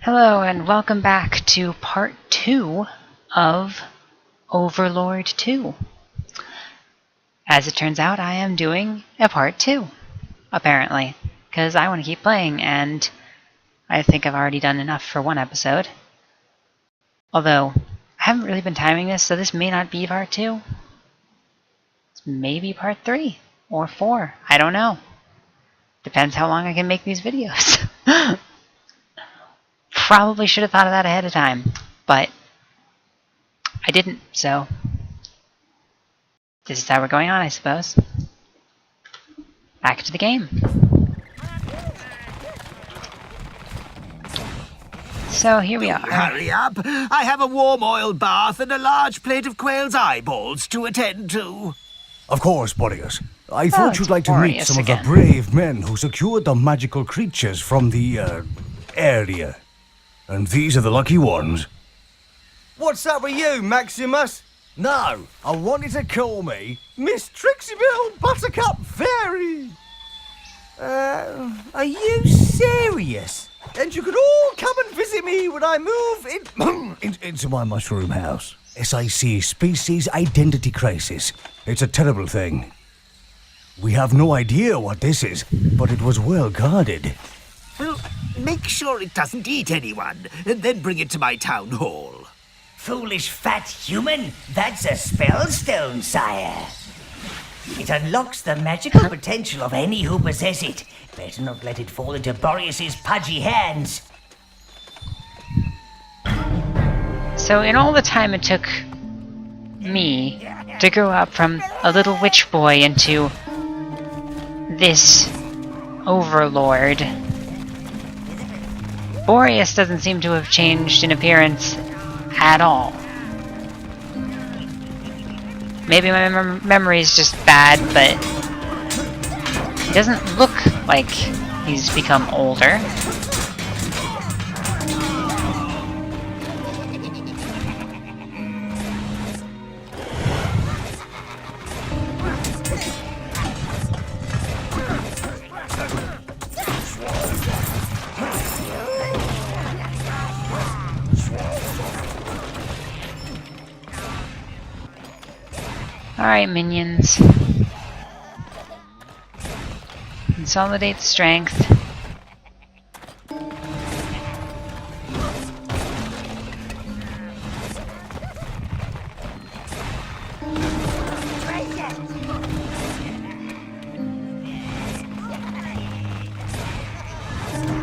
Hello and welcome back to part 2 of Overlord 2. As it turns out, I am doing a part 2, apparently, because I want to keep playing and I think I've already done enough for one episode. Although, I haven't really been timing this, so this may not be part 2. It's maybe part 3 or 4, I don't know. Depends how long I can make these videos. Probably should have thought of that ahead of time, but I didn't, so this is how we're going on, I suppose. Back to the game. So here we are. Hurry up! I have a warm oil bath and a large plate of quail's eyeballs to attend to. Of course, Boreas. I thought you'd like to meet some again. of the brave men who secured the magical creatures from the, area. And these are the lucky ones. What's up with you, Maximus? No, I wanted to call me. Miss Trixiebill Buttercup Fairy! Are you serious? And you could all come and visit me when I move into my mushroom house. SIC, Species Identity Crisis. It's a terrible thing. We have no idea what this is, but it was well guarded. Well, make sure it doesn't eat anyone, and then bring it to my town hall. Foolish fat human, that's a spellstone, sire. It unlocks the magical potential of any who possess it. Better not let it fall into Boreas's pudgy hands. So in all the time it took me to grow up from a little witch boy into this Overlord, Boreas doesn't seem to have changed in appearance at all. Maybe my memory is just bad, but he doesn't look like he's become older. Alright, minions. Consolidate strength.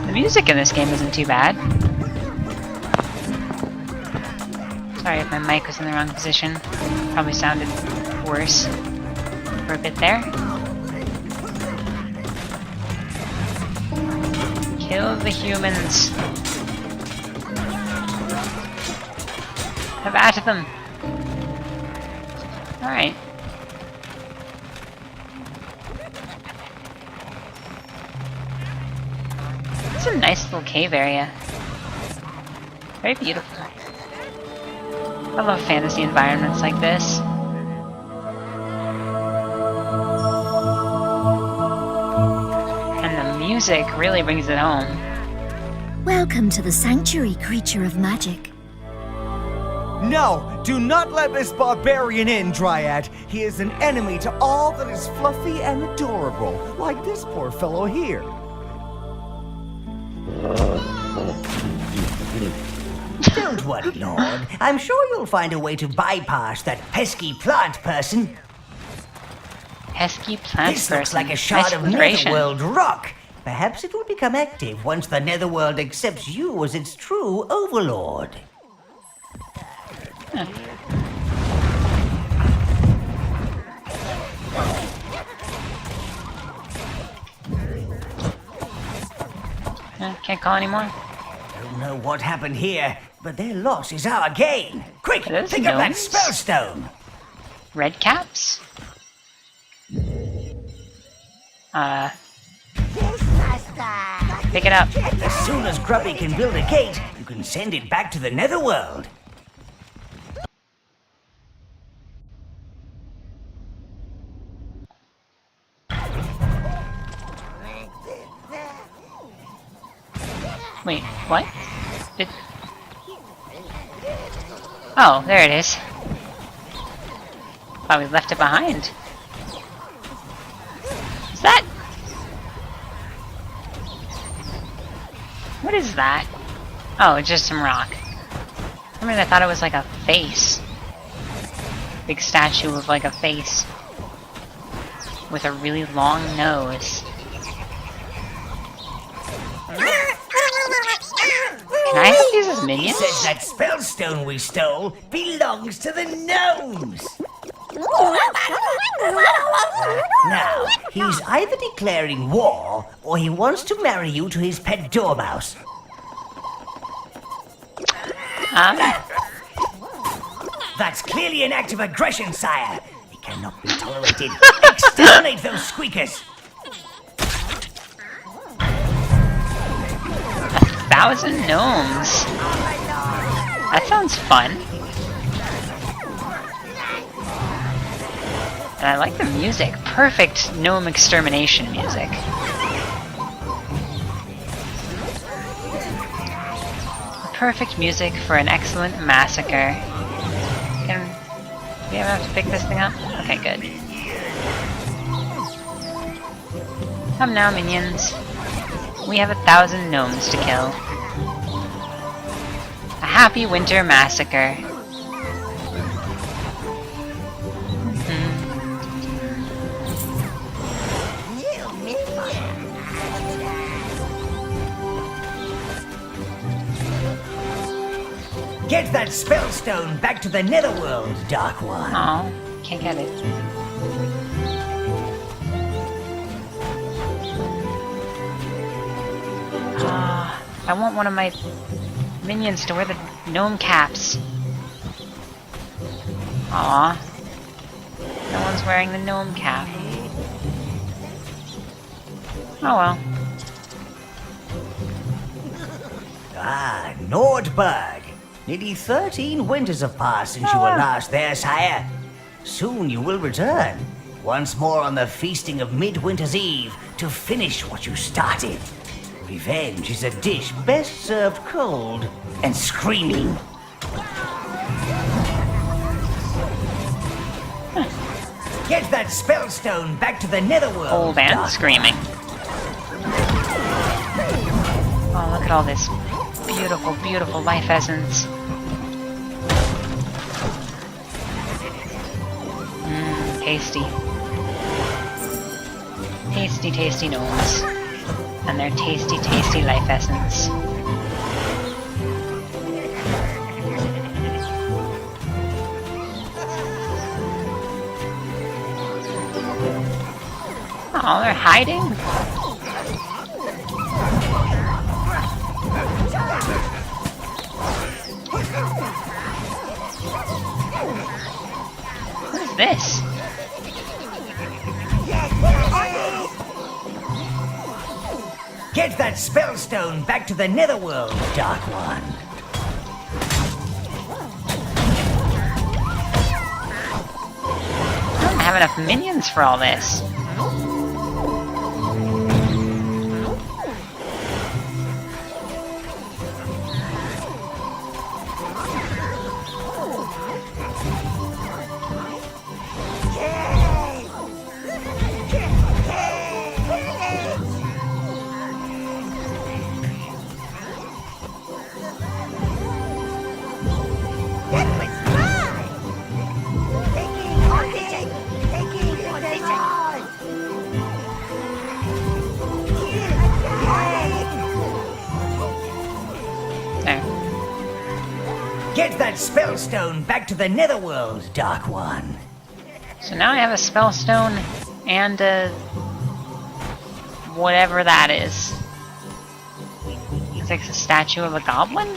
The music in this game isn't too bad. Sorry if my mic was in the wrong position. Probably sounded worse for a bit there. Kill the humans. Have at them. Alright. It's a nice little cave area. Very beautiful. I love fantasy environments like this. And the music really brings it home. Welcome to the sanctuary, creature of magic. No, do not let this barbarian in, Dryad. He is an enemy to all that is fluffy and adorable, like this poor fellow here. Don't worry, Lord. I'm sure you'll find a way to bypass that pesky plant person. Pesky plant This person. looks like a shard Nice of alliteration. Netherworld rock. Perhaps it will become active once the Netherworld accepts you as its true overlord. Can't call anymore. Don't know what happened here, but their loss is our gain. Quick, Those pick up that gnomes? spellstone. Red caps? Pick it up. As soon as Grubby can build a gate, you can send it back to the Netherworld. Wait, what? Oh, there it is. Thought we left it behind. Is that... What is that? Oh, it's just some rock. I mean, I thought it was like a face. Big statue of like a face. With a really long nose. Can I have these as minions? Says that spellstone we stole belongs to the gnomes. Now, he's either declaring war, or he wants to marry you to his pet dormouse. That's clearly an act of aggression, sire. It cannot be tolerated. Exterminate those squeakers. 1,000 gnomes. That sounds fun. And I like the music. Perfect gnome extermination music. Perfect music for an excellent massacre. Do we ever have to pick this thing up? Okay, good. Come now, minions. We have 1,000 gnomes to kill. A happy winter massacre. Get that spellstone back to the netherworld, Dark One. Oh, can't get it. I want one of my minions to wear the gnome caps. Aw. No one's wearing the gnome cap. Oh well. Ah, Nordberg. Nearly 13 winters have passed since you were last there, sire. Soon you will return, once more on the feasting of Midwinter's Eve, to finish what you started. Revenge is a dish best served cold and screaming. Get that spellstone back to the netherworld. Old and Dark screaming. Oh, look at all this beautiful, beautiful life essence. Tasty. Tasty, tasty gnomes. And their tasty, tasty life essence. Oh, they're hiding? What is this? Get that spellstone back to the netherworld, Dark One. I don't have enough minions for all this. Get that spellstone back to the netherworld, Dark One. So now I have a spellstone and a... whatever that is. It's like a statue of a goblin?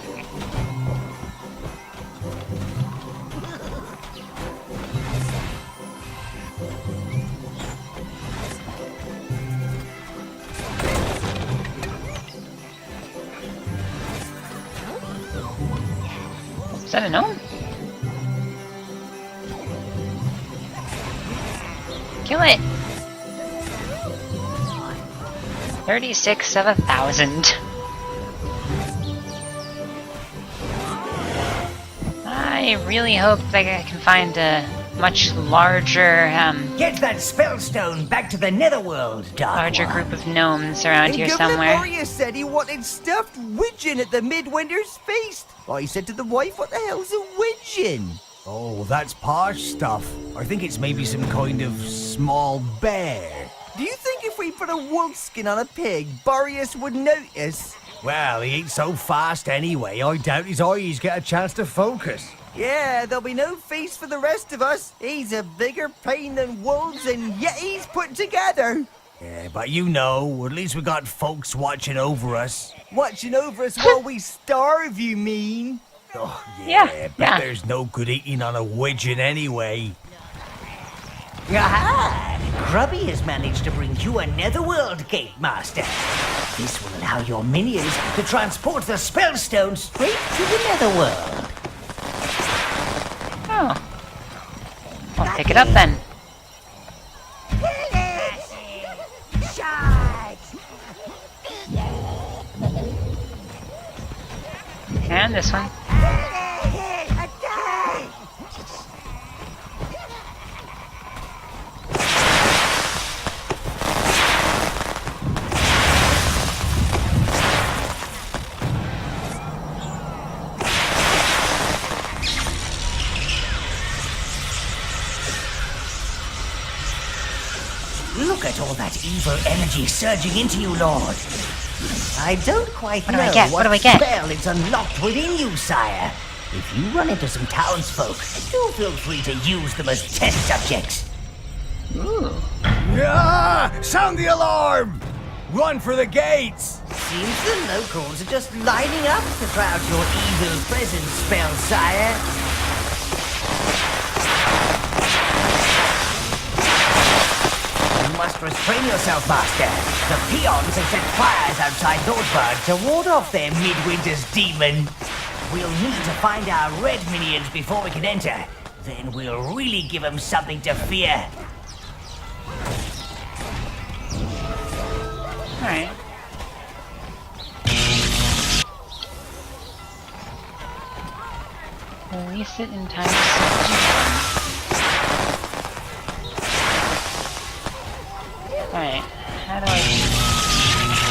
Is that a gnome? Kill it! 36 of 1,000. I really hope that I can find a much larger, Get that spellstone back to the netherworld, Dark larger One. group of gnomes around here Governor somewhere. Boreas said he wanted stuffed widgeon at the Midwinter's feast. I said to the wife, what the hell's a widgeon? Oh, that's posh stuff. I think it's maybe some kind of small bear. Do you think if we put a wolf skin on a pig, Boreas would notice? Well, he ain't so fast anyway. I doubt his eyes get a chance to focus. Yeah, there'll be no feast for the rest of us. He's a bigger pain than wolves and yetis put together. Yeah, but you know, at least we got folks watching over us. Watching over us while we starve, you mean? Oh, Yeah, bet yeah. there's no good eating on a widgeon anyway. Aha! Grubby has managed to bring you a netherworld gate, Master. This will allow your minions to transport the spellstone straight to the netherworld. Oh. I'll pick it up then. And this one. Look at all that evil energy surging into you, Lord. I don't quite What do know I get? What do I get? spell is unlocked within you, sire. If you run into some townsfolk, do feel free to use them as test subjects. Ooh. Yeah! Sound the alarm! Run for the gates! Seems the locals are just lining up to crowd your evil presence spell, sire. You must restrain yourself, Master. The peons have set fires outside Nordberg to ward off their midwinter's demon. We'll need to find our red minions before we can enter. Then we'll really give them something to fear. Alright. Release it in time to subdue. Alright, how do I...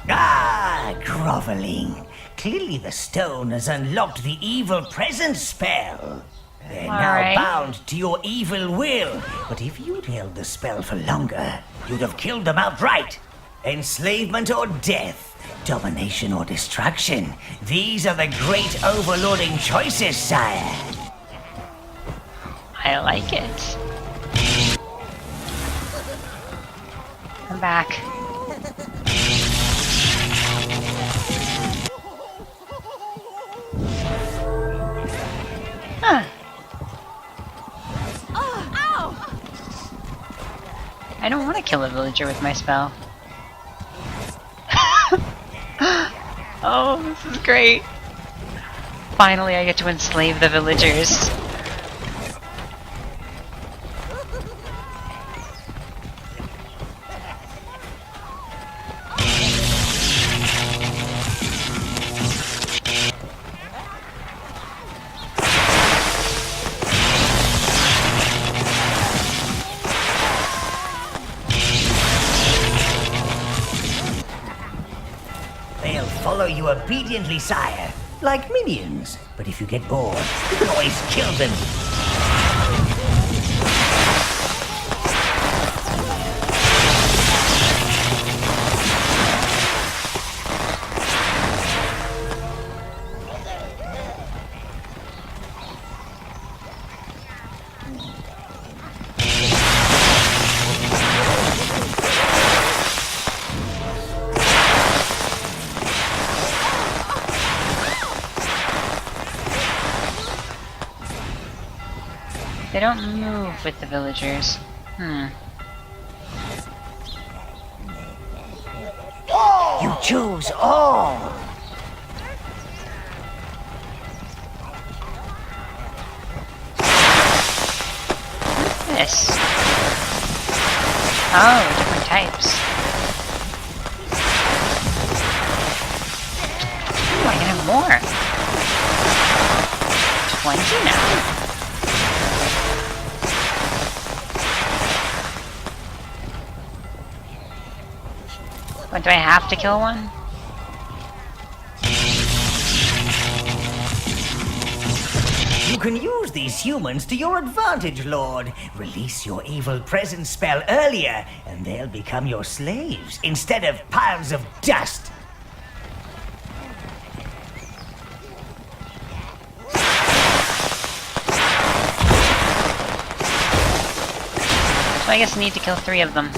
Ah, groveling. Clearly the stone has unlocked the evil presence spell. They're now Alright. bound to your evil will. But if you'd held the spell for longer, you'd have killed them outright. Enslavement or death, domination or destruction. These are the great overlording choices, sire. I like it. I'm back. Huh. I don't want to kill a villager with my spell. Oh, this is great. Finally, I get to enslave the villagers. They'll follow you obediently, sire, like minions. But if you get bored, you can always kill them. They don't move with the villagers. You choose all. This. Oh, different types. Ooh, I can have more. 20 now. What, do I have to kill one? You can use these humans to your advantage, Lord. Release your evil presence spell earlier, and they'll become your slaves instead of piles of dust. So I guess I need to kill 3 of them.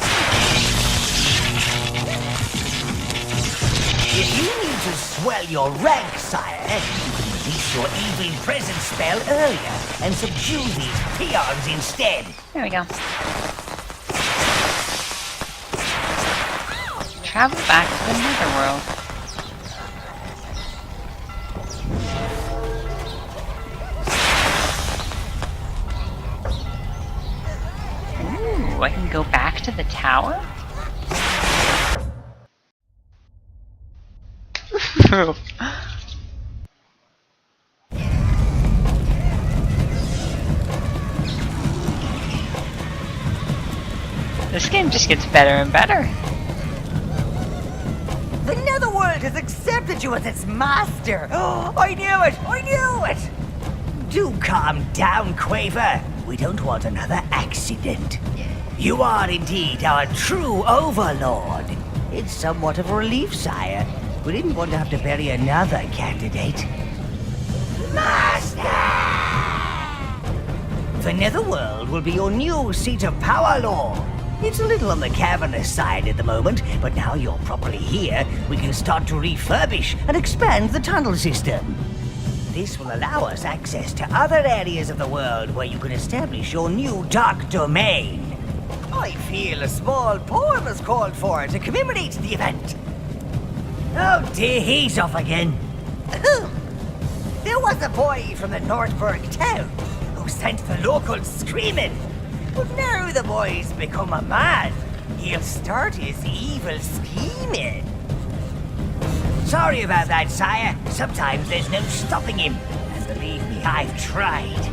If you need to swell your rank, sire, you can release your evil presence spell earlier and subdue these peons instead. There we go. Travel back to the netherworld. Ooh, I can go back to the tower? This game just gets better and better. The Netherworld has accepted you as its master! Oh, I knew it! I knew it! Do calm down, Quaver. We don't want another accident. You are indeed our true Overlord. It's somewhat of a relief, sire. We didn't want to have to bury another candidate. Master! The Netherworld will be your new seat of power, Lord. It's a little on the cavernous side at the moment, but now you're properly here, we can start to refurbish and expand the tunnel system. This will allow us access to other areas of the world where you can establish your new dark domain. I feel a small poem is called for to commemorate the event. Oh dear, he's off again. There was a boy from the Nordberg town who sent the locals screaming. But now the boy's become a man. He'll start his evil scheming. Sorry about that, sire. Sometimes there's no stopping him. And believe me, I've tried.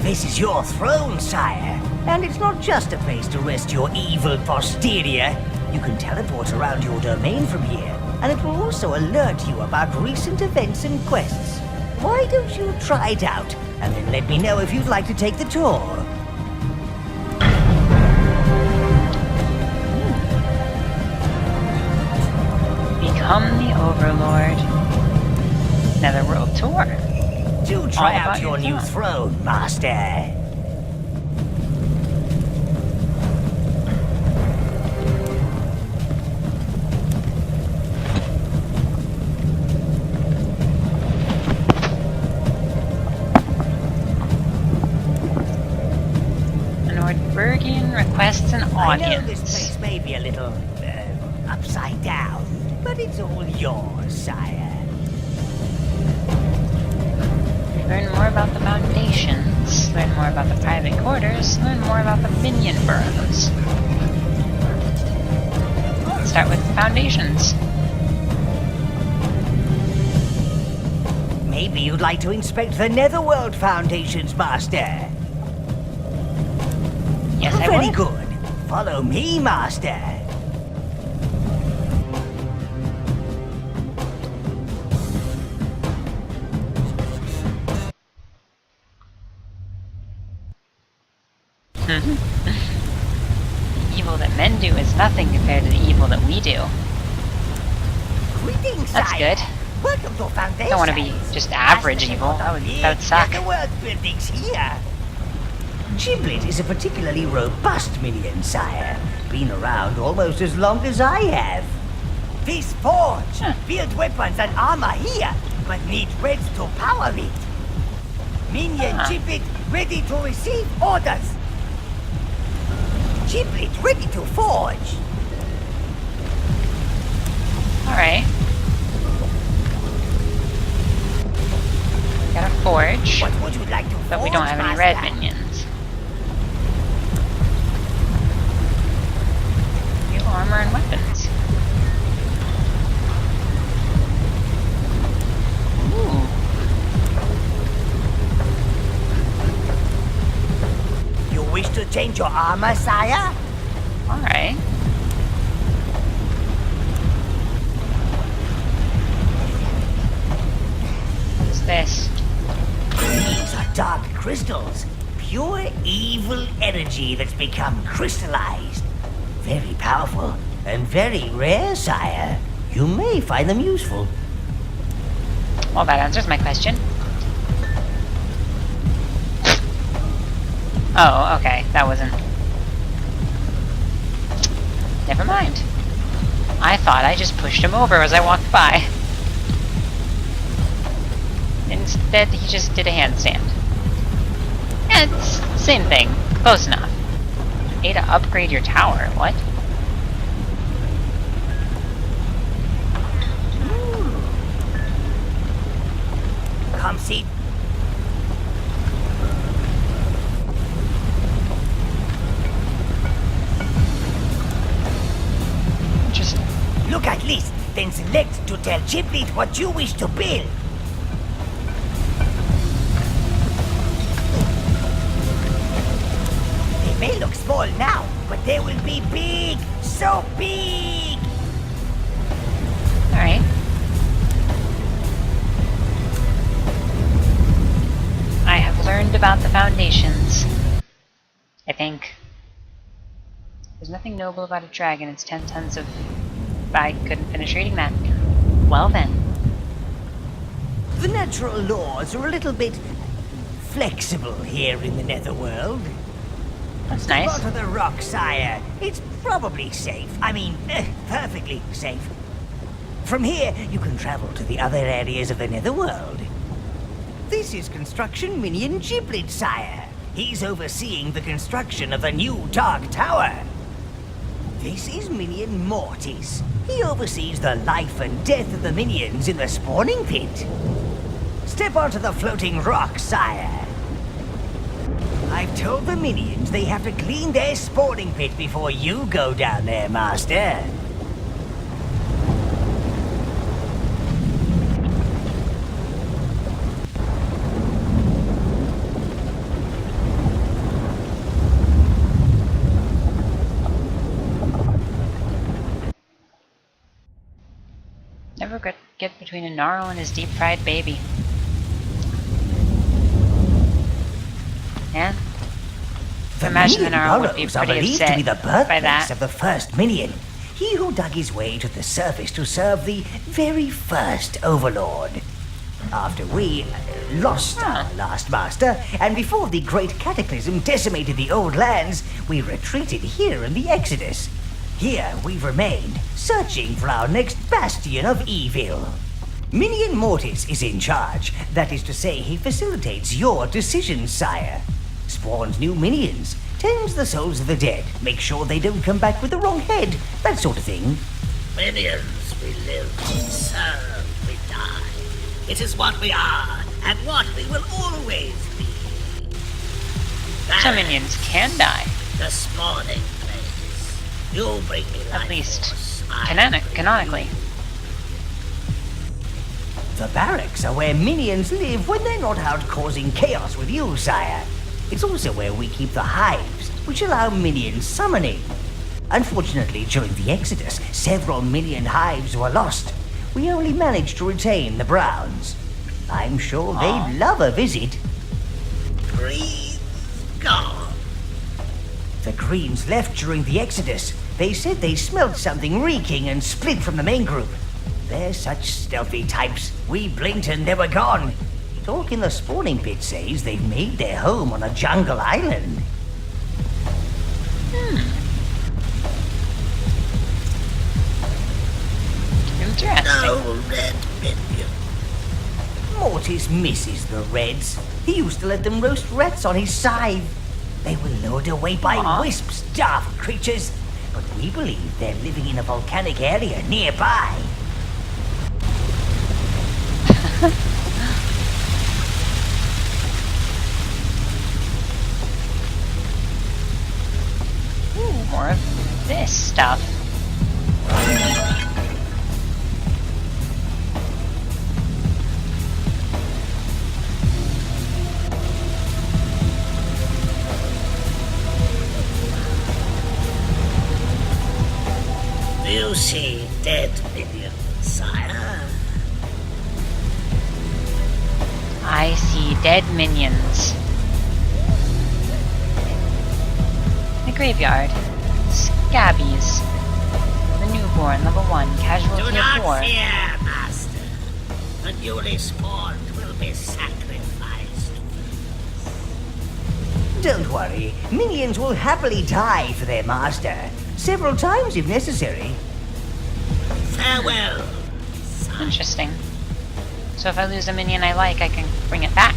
This is your throne, sire. And it's not just a place to rest your evil posterior. You can teleport around your domain from here, and it will also alert you about recent events and quests. Why don't you try it out, and then let me know if you'd like to take the tour. Become the Overlord. Netherworld tour. Do try All out about your new fun. throne, Master. Nordbergian requests an I know this audience. place may be a little upside down, but it's all yours, sire. Learn more about the foundations. Learn more about the private quarters. Learn more about the minion boroughs. Let's start with the foundations. Maybe you'd like to inspect the Netherworld Foundations, Master. Yes, I Very will. good. Follow me, Master. The evil that men do is nothing compared to the evil that we do. Greetings, That's sire. good. Welcome to Foundation. Don't want to be just average evil. That would suck. Netherworld buildings here. Giblet is a particularly robust minion, sire. Been around almost as long as I have. This forge build weapons and armor here, but need reds to power it. Minion Giblet ready to receive orders. Giblet ready to forge. Alright. Got a forge, What would you like to forge, but we don't have any red Master? minions. You Wish to change your armor, sire? Alright. What is this? These are dark crystals. Pure evil energy that's become crystallized. Very powerful and very rare, sire. You may find them useful. Well, that answers my question. Oh, okay. That wasn't... Never mind. I thought I just pushed him over as I walked by. Instead, he just did a handstand. Yeah, it's same thing. Close enough. A to upgrade your tower. What? Come see. Just... Look at list, then select to tell Giblet what you wish to build. They may look small now, but they will be big, so big. Alright. I have learned about the foundations. I think. There's nothing noble about a dragon. It's 10 tons of... I couldn't finish reading that. Well then. The natural laws are a little bit flexible here in the netherworld. That's Step nice. onto the rock, sire. It's probably safe. I mean, perfectly safe. From here, you can travel to the other areas of the netherworld. This is Construction Minion Giblet, sire. He's overseeing the construction of the new Dark Tower. This is Minion Mortis. He oversees the life and death of the minions in the spawning pit. Step onto the floating rock, sire. I've told the minions they have to clean their spawning pit before you go down there, master. Never get between a Gnarl and his deep-fried baby. Yeah. The Imagine the minion Gnarl would be burrows are pretty believed to upset be the by birthplace that. of the first minion. He who dug his way to the surface to serve the very first Overlord. After we lost our last master, and before the great cataclysm decimated the old lands, we retreated here in the Exodus. Here we've remained, searching for our next bastion of evil. Minion Mortis is in charge. That is to say, he facilitates your decisions, sire. Spawns new minions, tends the souls of the dead, makes sure they don't come back with the wrong head, that sort of thing. Minions, we live, we serve, we die. It is what we are, and what we will always be. Some minions can die. The spawning place. You bring me life At least force, I canonically. The barracks are where minions live when they're not out causing chaos with you, sire. It's also where we keep the hives, which allow minion summoning. Unfortunately, during the Exodus, several minion hives were lost. We only managed to retain the Browns. I'm sure they'd love a visit. Greens gone. The Greens left during the Exodus. They said they smelled something reeking and split from the main group. They're such stealthy types. We blinked and they were gone. Talk in the spawning pit says they've made their home on a jungle island. Interesting. No red minion. Mortis misses the Reds. He used to let them roast rats on his scythe. They were lured away by wisps, daft creatures. But we believe they're living in a volcanic area nearby. Ooh, more of this stuff. You see dead minions, sire. I see dead minions. The graveyard. Scabbies. The newborn, level 1, Do casualty of not war. fear, master. The newly spawned will be sacrificed. Don't worry, minions will happily die for their master. Several times if necessary. Farewell. Interesting. So if I lose a minion I like, I can bring it back.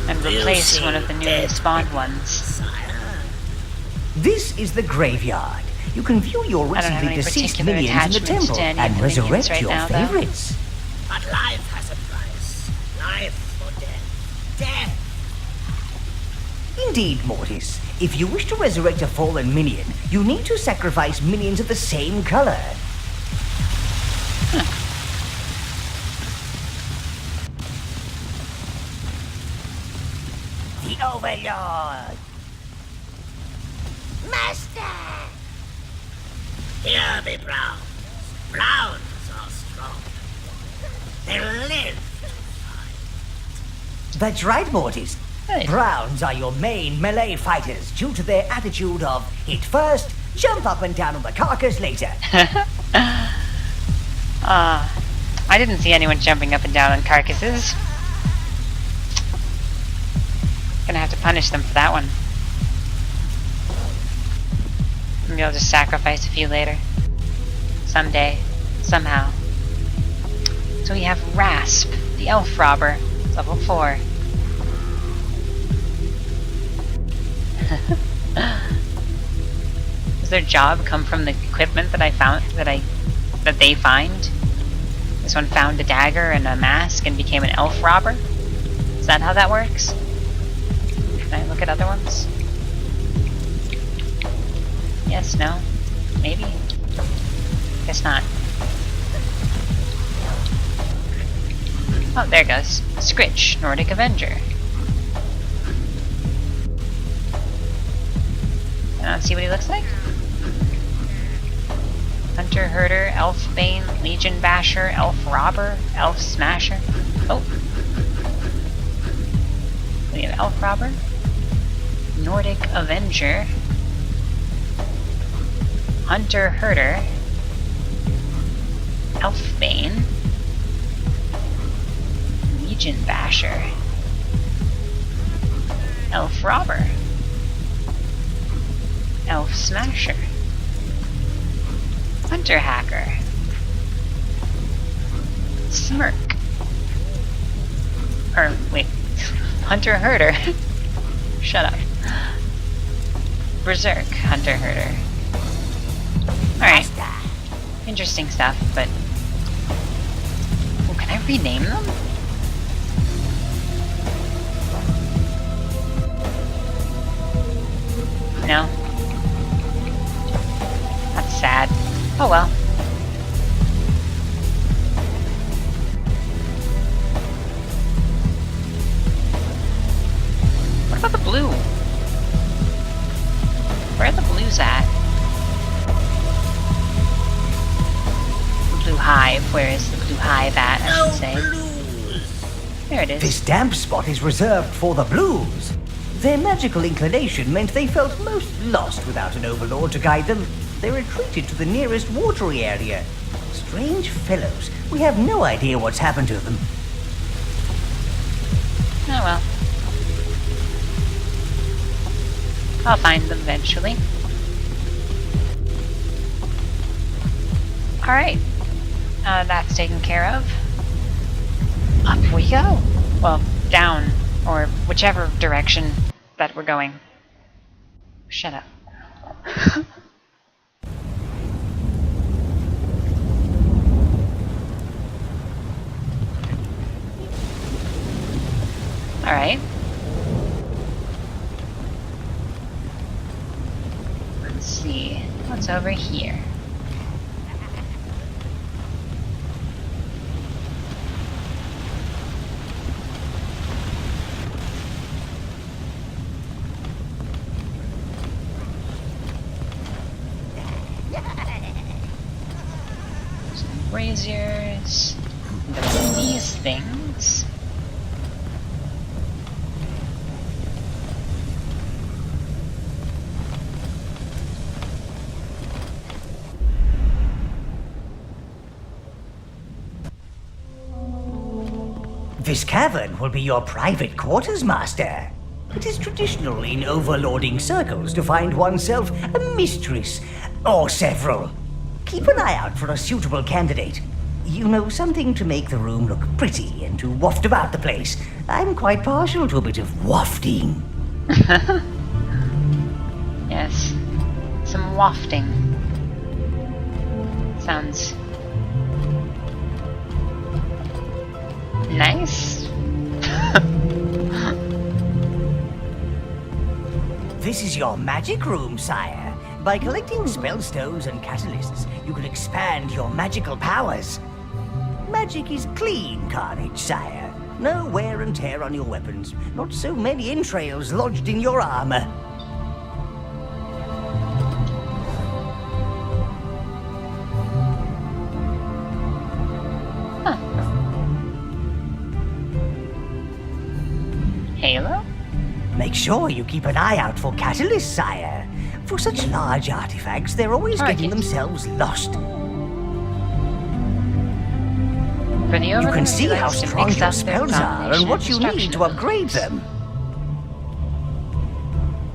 And replace one of the newly spawned ones. Sire. This is the graveyard. You can view your I don't have recently any deceased particular minions in the attachments temple to any and of the minions resurrect right your now, though. favorites. But life has a price. Life or death. Death. Indeed, Mortis. If you wish to resurrect a fallen minion, you need to sacrifice minions of the same color. The Overlord. Master! Hear me, Browns. Browns are strong. They live. That's right, Mortis. Good. Browns are your main melee fighters due to their attitude of hit first, jump up and down on the carcass later. I didn't see anyone jumping up and down on carcasses. Gonna have to punish them for that one. Maybe I'll just sacrifice a few later. Someday. Somehow. So we have Rasp, the elf robber, level 4. Does their job come from the equipment that I found, that they find? This one found a dagger and a mask and became an elf robber? Is that how that works? Can I look at other ones? Yes, no, maybe? Guess not. Oh, there it goes. Scritch, Nordic Avenger. Can I see what he looks like? Hunter Herder, Elf Bane, Legion Basher, Elf Robber, Elf Smasher. Oh. We have Elf Robber, Nordic Avenger, Hunter Herder, Elf Bane, Legion Basher, Elf Robber, Elf Smasher, Hunter Hacker, Smirk, or wait, Hunter Herder, shut up, Berserk Hunter Herder. Alright, interesting stuff, but oh, can I rename them? No. That's sad. Oh well. What about the blue? Where are the blues at? The blue hive. Where is the blue hive at, I should say? Blues. There it is. This damp spot is reserved for the blues. Their magical inclination meant they felt most lost without an overlord to guide them. They retreated to the nearest watery area. Strange fellows. We have no idea what's happened to them. Oh well. I'll find them eventually. Alright. That's taken care of. Up we go. Well, down, or whichever direction that we're going. Shut up. Alright. Let's see. What's over here? braziers, these things. This cavern will be your private quarters, Master. It is traditional in overlording circles to find oneself a mistress, or several. Keep an eye out for a suitable candidate. You know, something to make the room look pretty and to waft about the place. I'm quite partial to a bit of wafting. Yes, some wafting. Sounds nice. This is your magic room, sire. By collecting spellstones and catalysts, you can expand your magical powers. Magic is clean carnage, sire. No wear and tear on your weapons. Not so many entrails lodged in your armor. Halo? Make sure you keep an eye out for catalysts, sire. For such large artifacts, they're always getting themselves lost. For the You Overlord, can see he how likes to strong mix your up their spells are domination and what you destruction need to upgrade abilities. them.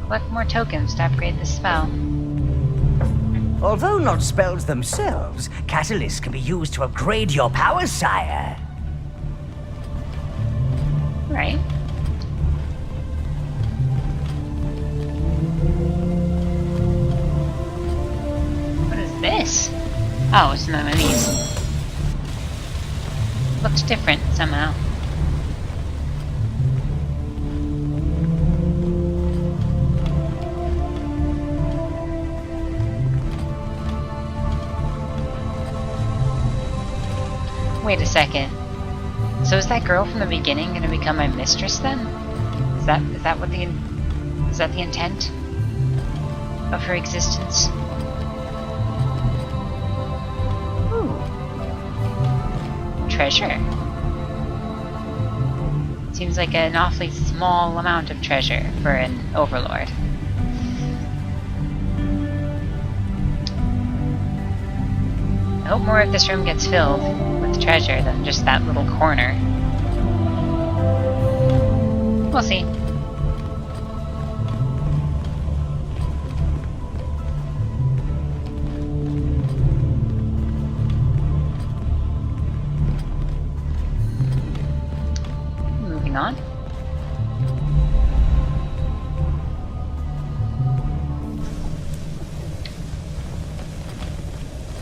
Collect more tokens to upgrade the spell. Although not spells themselves, catalysts can be used to upgrade your powers, sire. Right. What is this? Oh, it's another one of these. Looks different somehow. Wait a second. So is that girl from the beginning going to become my mistress then? Is that what the intent of her existence? Ooh. Treasure. Seems like an awfully small amount of treasure for an overlord. I hope more of this room gets filled with treasure than just that little corner. We'll see. Moving on.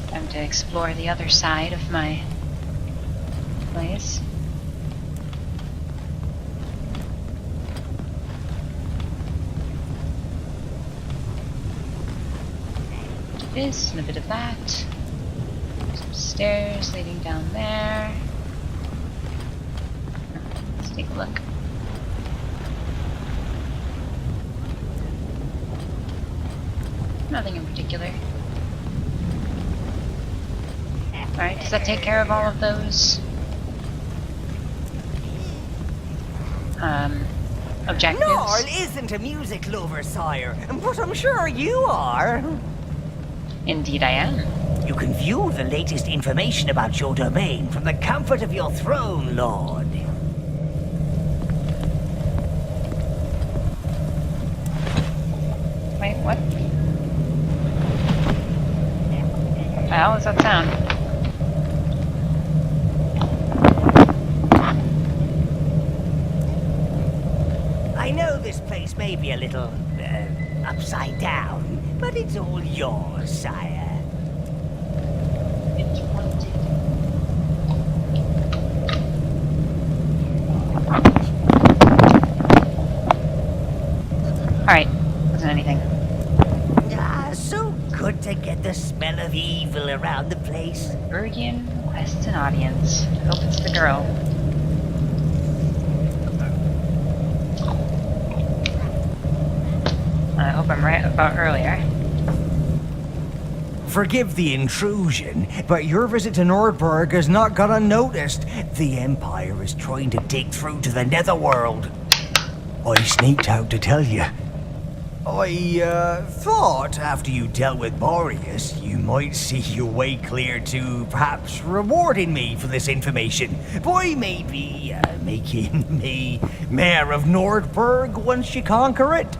Time to explore the other side of my place. This and a bit of that. Some stairs leading down there. Let's take a look. Nothing in particular. Alright, does that take care of all of those objectives? Norl isn't a music lover, sire, but I'm sure you are. Indeed I am. You can view the latest information about your domain from the comfort of your throne, Lord. Wait, what? What the hell is that sound? I know this place may be a little, upside down, but it's all yours, sire. It's haunted. Alright, wasn't anything. Ah, so good to get the smell of evil around the place. Virgin requests an audience. I hope it's the girl. I hope I'm right about earlier. Forgive the intrusion, but your visit to Nordberg has not gone unnoticed. The Empire is trying to dig through to the Netherworld. I sneaked out to tell you. I thought after you dealt with Boreas, you might see your way clear to perhaps rewarding me for this information by maybe making me Mayor of Nordberg once you conquer it.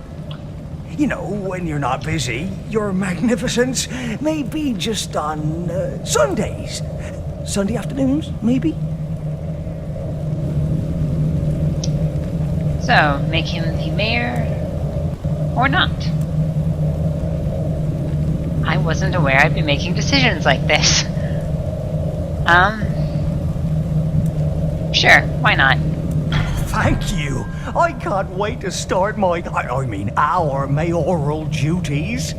You know, when you're not busy, your magnificence may be just on Sundays. Sunday afternoons, maybe? So, make him the mayor or not? I wasn't aware I'd be making decisions like this. Sure, why not? Thank you. I can't wait to start my, our mayoral duties.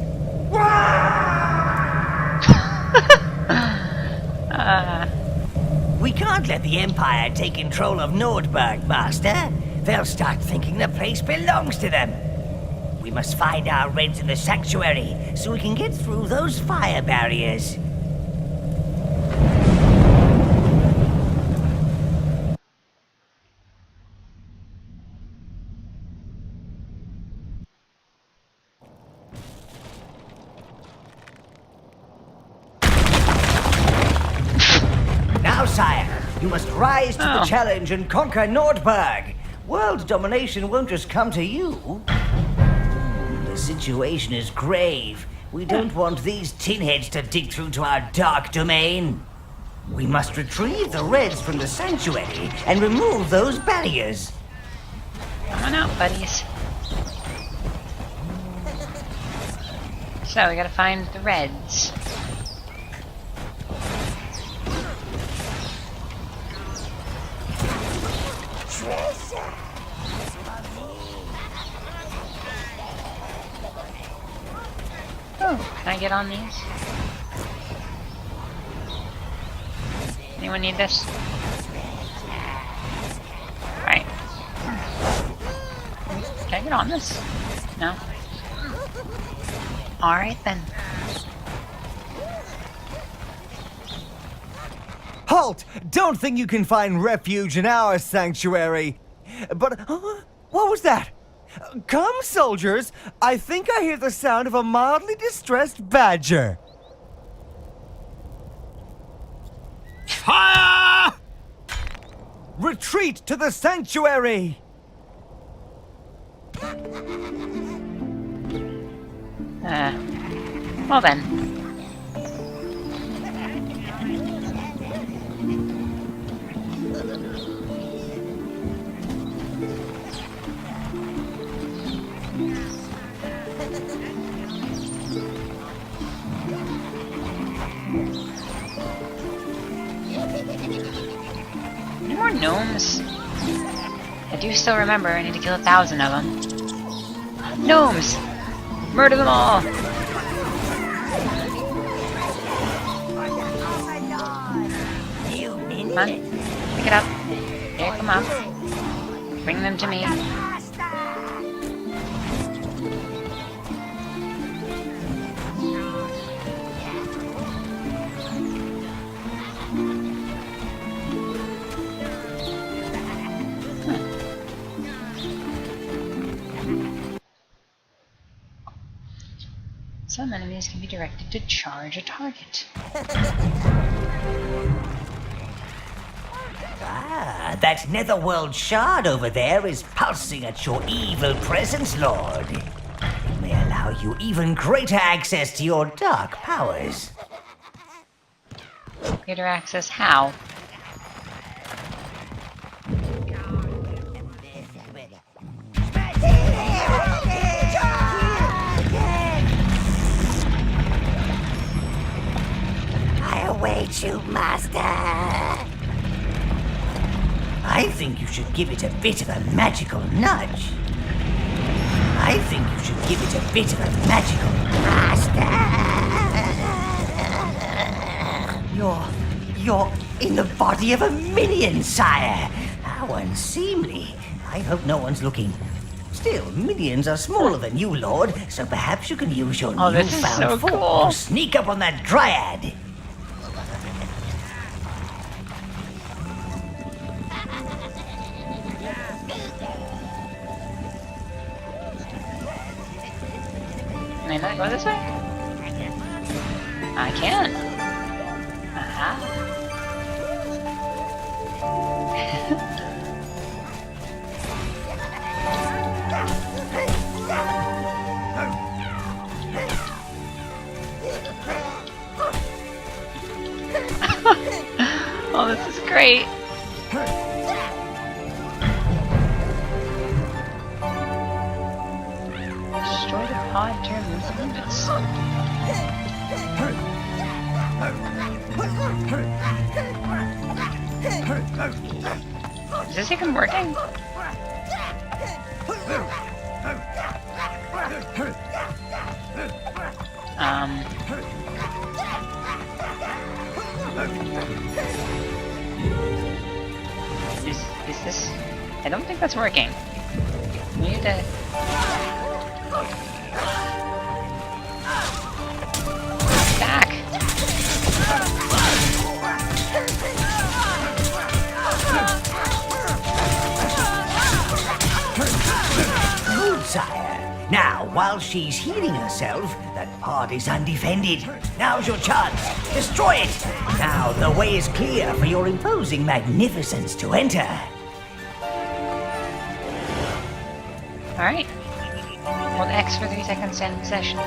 We can't let the Empire take control of Nordberg, Master. They'll start thinking the place belongs to them. We must find our Reds in the Sanctuary so we can get through those fire barriers. Now, sire, you must rise to the challenge and conquer Nordberg. World domination won't just come to you. The situation is grave. We don't want these tinheads to dig through to our dark domain. We must retrieve the Reds from the Sanctuary and remove those barriers. Come on out, buddies. So, we gotta find the Reds. Oh, can I get on these? Anyone need this? Alright. Can I get on this? No? Alright then. Halt! Don't think you can find refuge in our sanctuary. But, what was that? Come, soldiers! I think I hear the sound of a mildly distressed badger. Fire! Retreat to the sanctuary! Well then. Any more gnomes? I do still remember I need to kill 1,000 of them. Gnomes! Murder them all! Come on, pick it up. Pick them up. Bring them to me. Some enemies can be directed to charge a target. Ah, that netherworld shard over there is pulsing at your evil presence, Lord. It may allow you even greater access to your dark powers. Greater access how? I await you, Master. I think you should give it a bit of a magical nudge. I think you should give it a bit of a magical Master. You're in the body of a minion, sire. How unseemly. I hope no one's looking. Still, minions are smaller than you, Lord, so perhaps you can use your Oh, this is newfound so form cool. to sneak up on that dryad. Can I not go this way? I can. Aha. Oh, this is great. Destroy the pod during movements. Is this even working? Is this? I don't think that's working. We need to. Back. Good, sire. Now, while she's healing herself, that pod is undefended. Now's your chance. Destroy it. Now, the way is clear for your imposing magnificence to enter. Alright. Hold X for 3 seconds to end the session.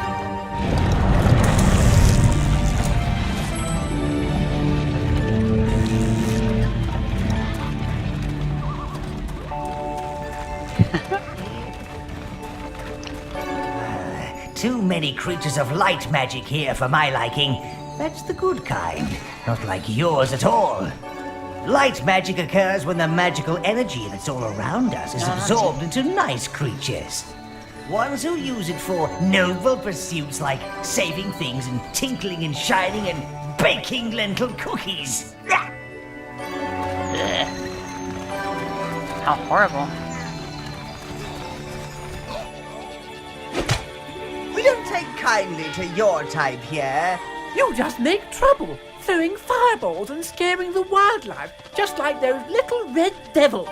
Too many creatures of light magic here for my liking. That's the good kind, not like yours at all. Light magic occurs when the magical energy that's all around us is absorbed into nice creatures. Ones who use it for noble pursuits like saving things and tinkling and shining and baking lentil cookies. Ugh. How horrible. We don't take kindly to your type here. You just make trouble, throwing fireballs and scaring the wildlife, just like those little red devils.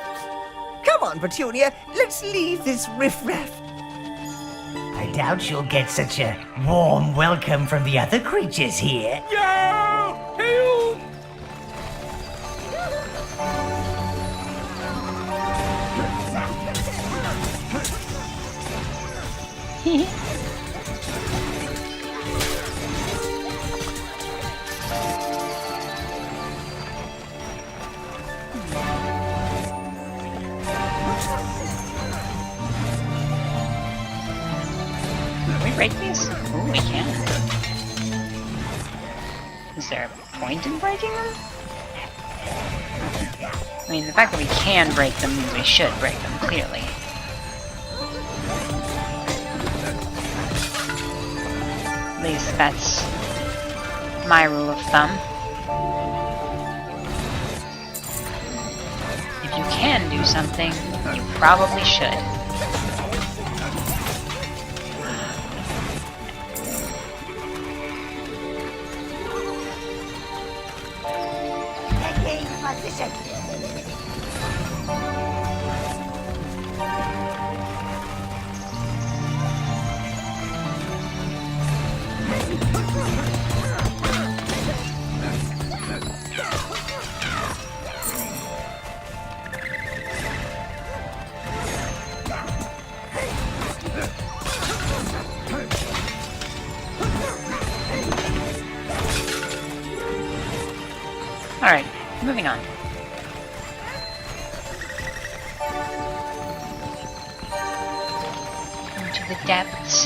Come on, Petunia, let's leave this riffraff. I doubt you'll get such a warm welcome from the other creatures here. Can we break these? Ooh, we can. Is there a point in breaking them? I mean, the fact that we can break them means we should break them, clearly. At least that's my rule of thumb. If you can do something, you probably should. Alright, moving on. Into the depths.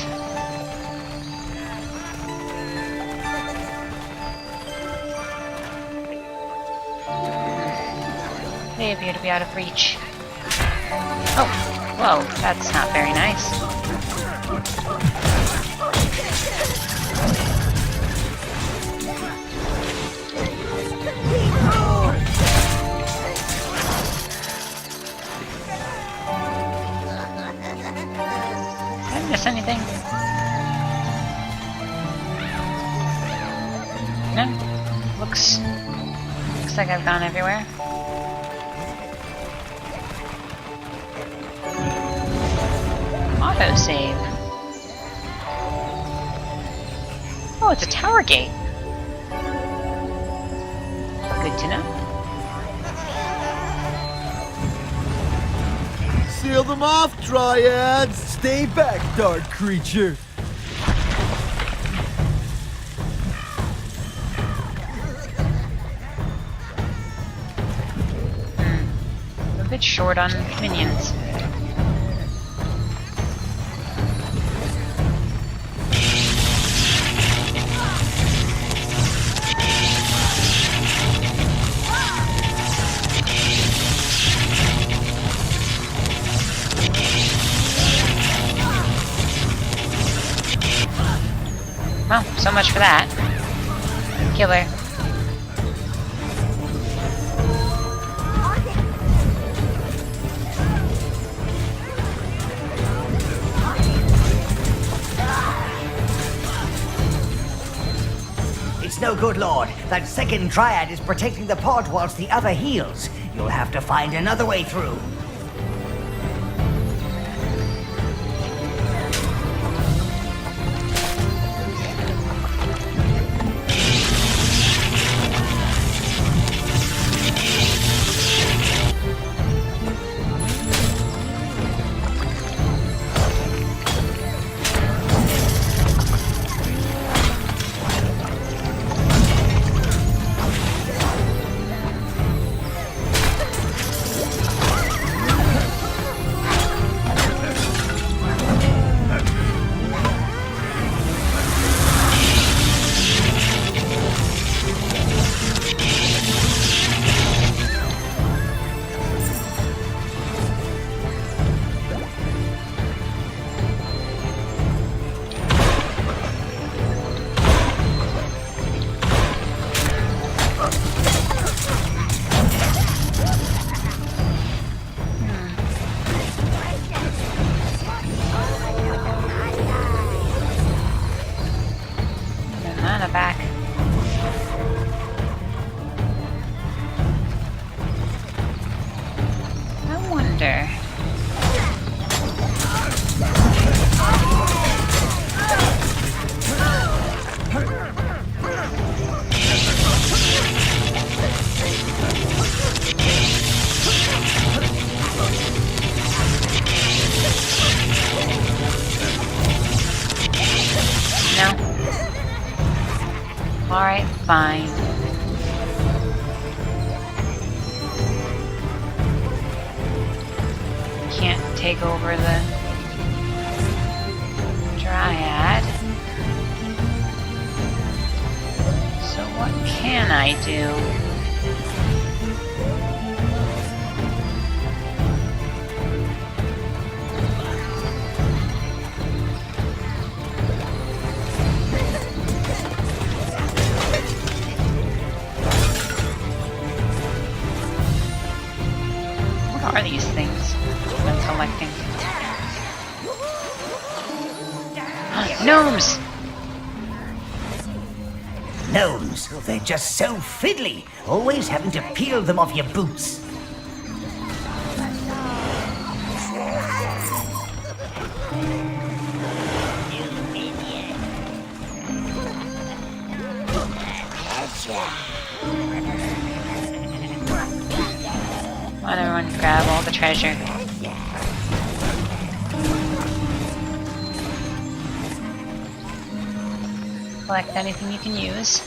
They appear to be out of reach. Oh, whoa, that's not very nice. miss anything? No. Looks like I've gone everywhere. Autosave. Oh, it's a tower gate. Good to know. Seal them off, Dryads! Stay back, dark creature! A bit short on minions. Well, so much for that. Killer. It's no good, Lord. That second Dryad is protecting the pod whilst the other heals. You'll have to find another way through. Back. I wonder. No. Alright, fine. Can't take over the Dryad. So what can I do? What are these things I'm collecting? Gnomes! Gnomes, they're just so fiddly, always having to peel them off your boots. Come on, everyone, grab all the treasure. Collect anything you can use.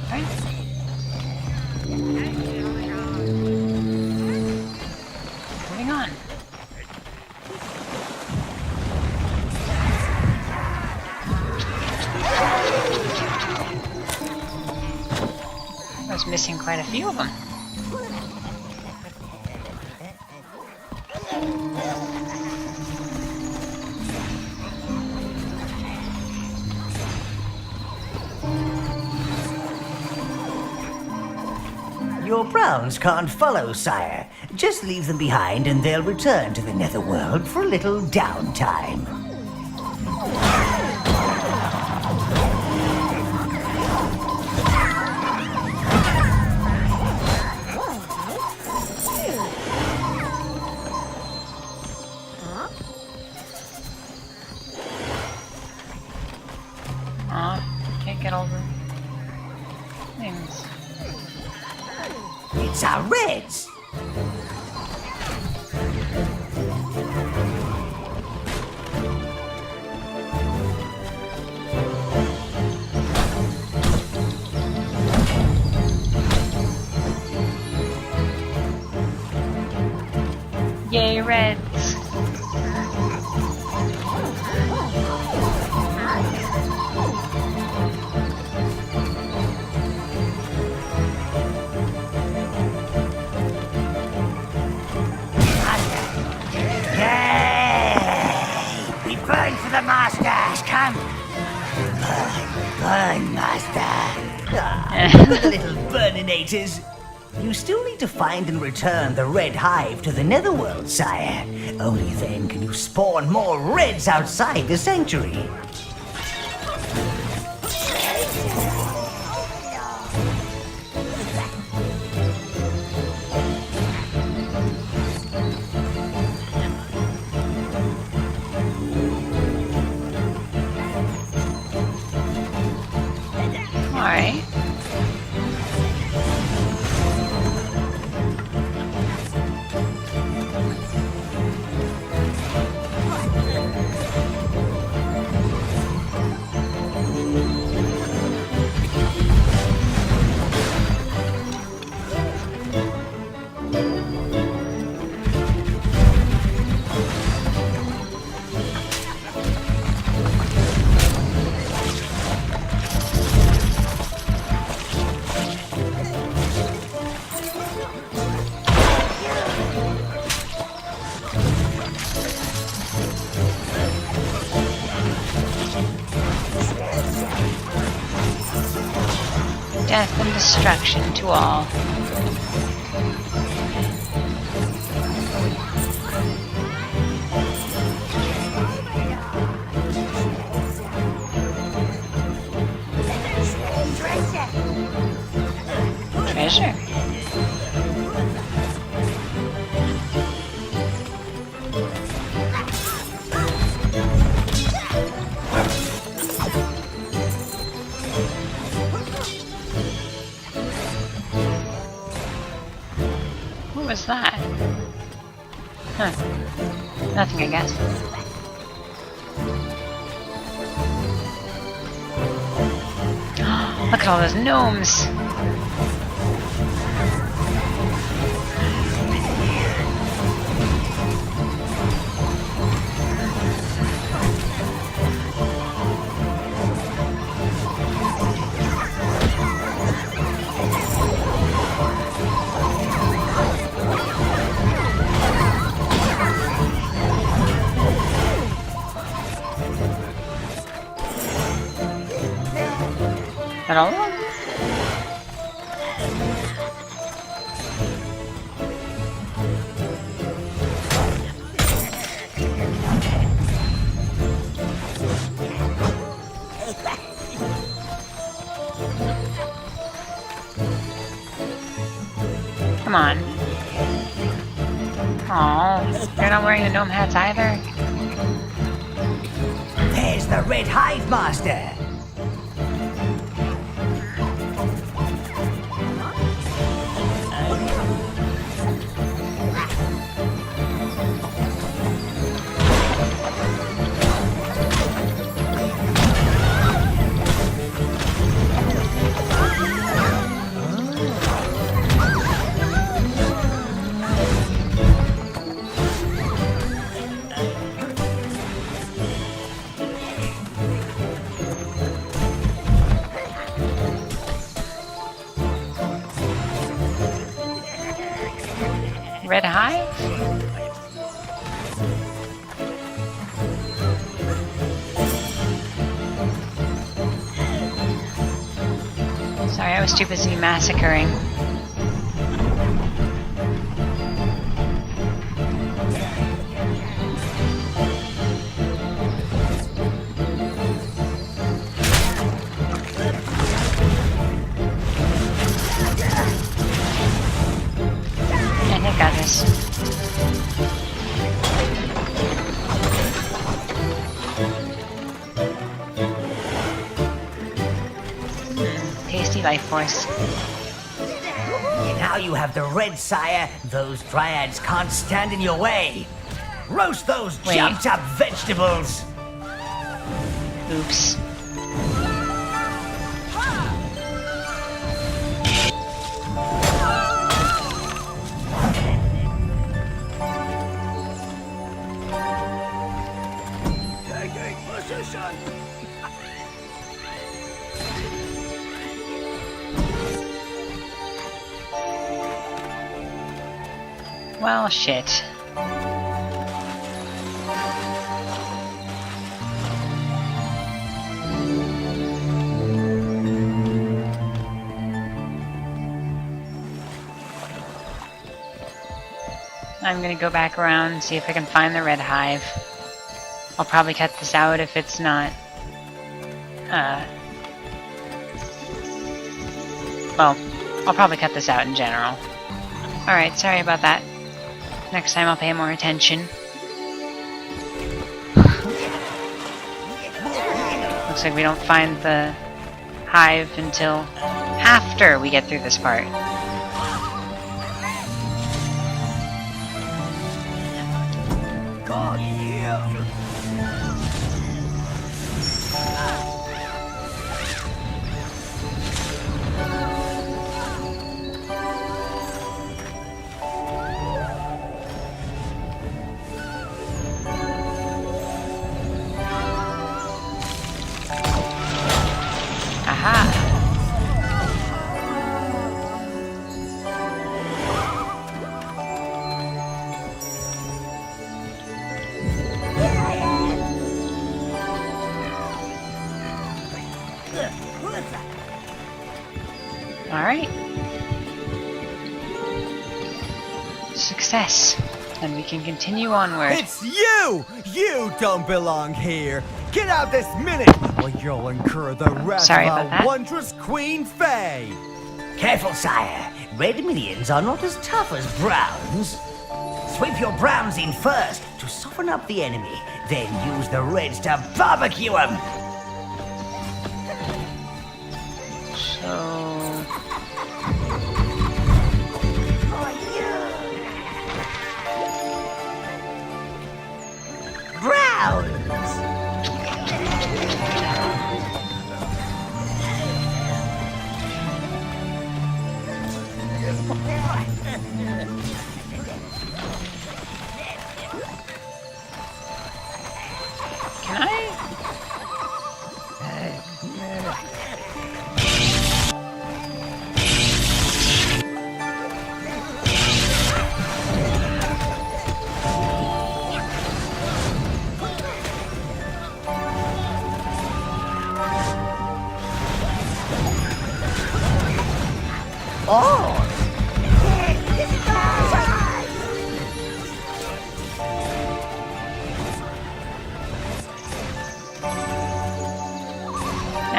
Alright. Moving on. I was missing quite a few of them. Your browns can't follow, sire. Just leave them behind and they'll return to the netherworld for a little downtime. Can't get over things. It's our Reds! Yay, Reds! Burn for the Master! Come! Burn, Master! The little burninators! You still need to find and return the Red Hive to the Netherworld, sire. Only then can you spawn more Reds outside the Sanctuary. Alright. Death and destruction to all. Treasure. What was that? Huh. Nothing, I guess. Look at all those gnomes! That all of them? Come on. Aw, you're not wearing the gnome hats either? There's the Red Hive Master! Red Hive? Sorry, I was too busy massacring. tasty life force. Now you have the red, sire. Those dryads can't stand in your way. Roast those Wait. chopped up vegetables. Oops. Well, shit. I'm gonna go back around and see if I can find the red hive. I'll probably cut this out if it's not, well, I'll probably cut this out in general. Alright, sorry about that. Next time I'll pay more attention. Looks like we don't find the hive until after we get through this part. God, yeah. Aha! Alright. Success. And we can continue onward. It's you! You don't belong here! Get out this minute, or you'll incur the wrath Sorry of about our that. wondrous Queen Faye! Careful, sire. Red minions are not as tough as browns. Sweep your browns in first to soften up the enemy. Then use the reds to barbecue them. So... Browns! Can I? Oh!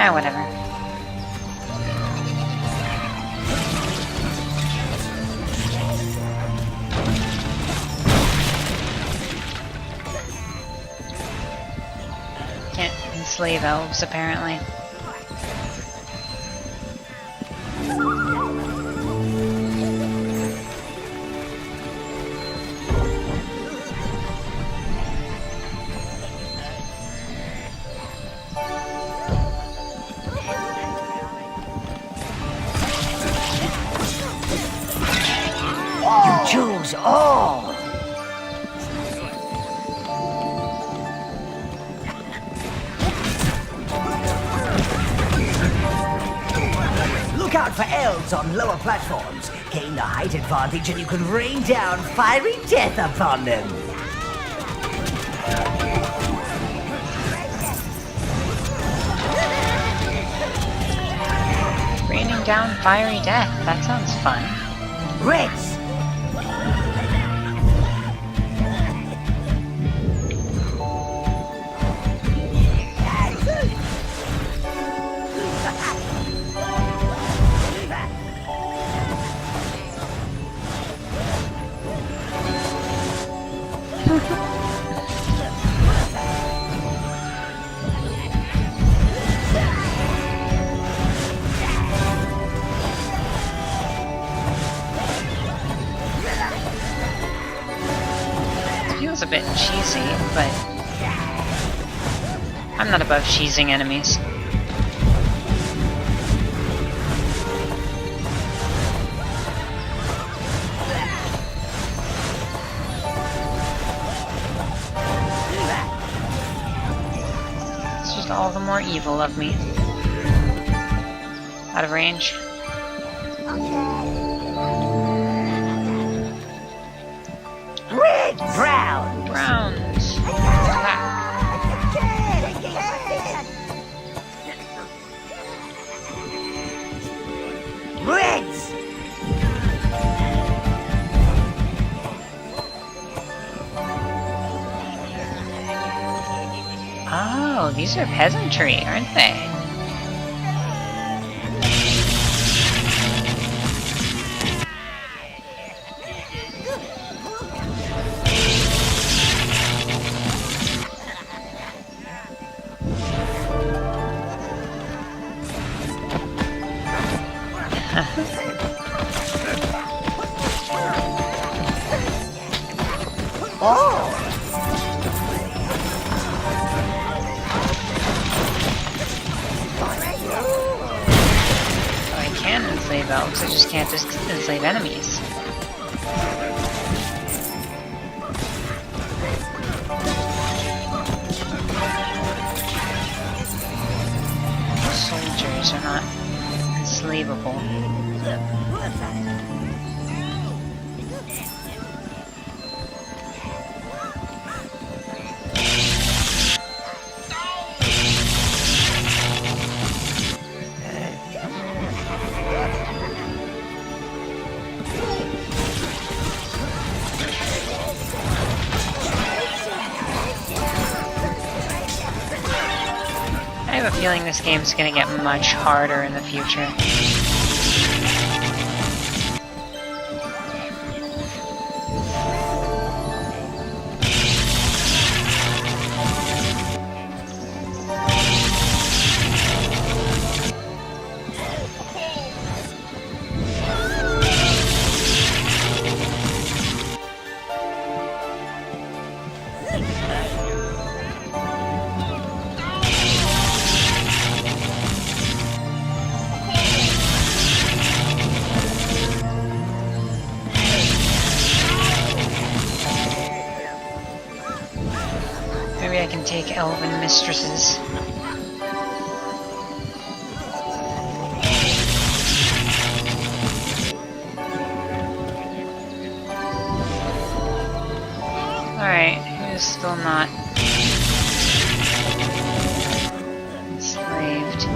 Ah, whatever. Can't enslave elves, apparently. You choose all! Look out for elves on lower platforms. Gain the height advantage and you can rain down fiery death upon them. Raining down fiery death. That sounds fun. Reds! cheesy, but I'm not above cheesing enemies. It's just all the more evil of me. Out of range. Red brown. Browns. Reds. Oh, these are peasantry, aren't they? I can enslave elves, I just can't just enslave enemies. Soldiers are not enslavable. I have a feeling this game's gonna get much harder in the future. Maybe I can take elven mistresses. Alright, who's still not enslaved?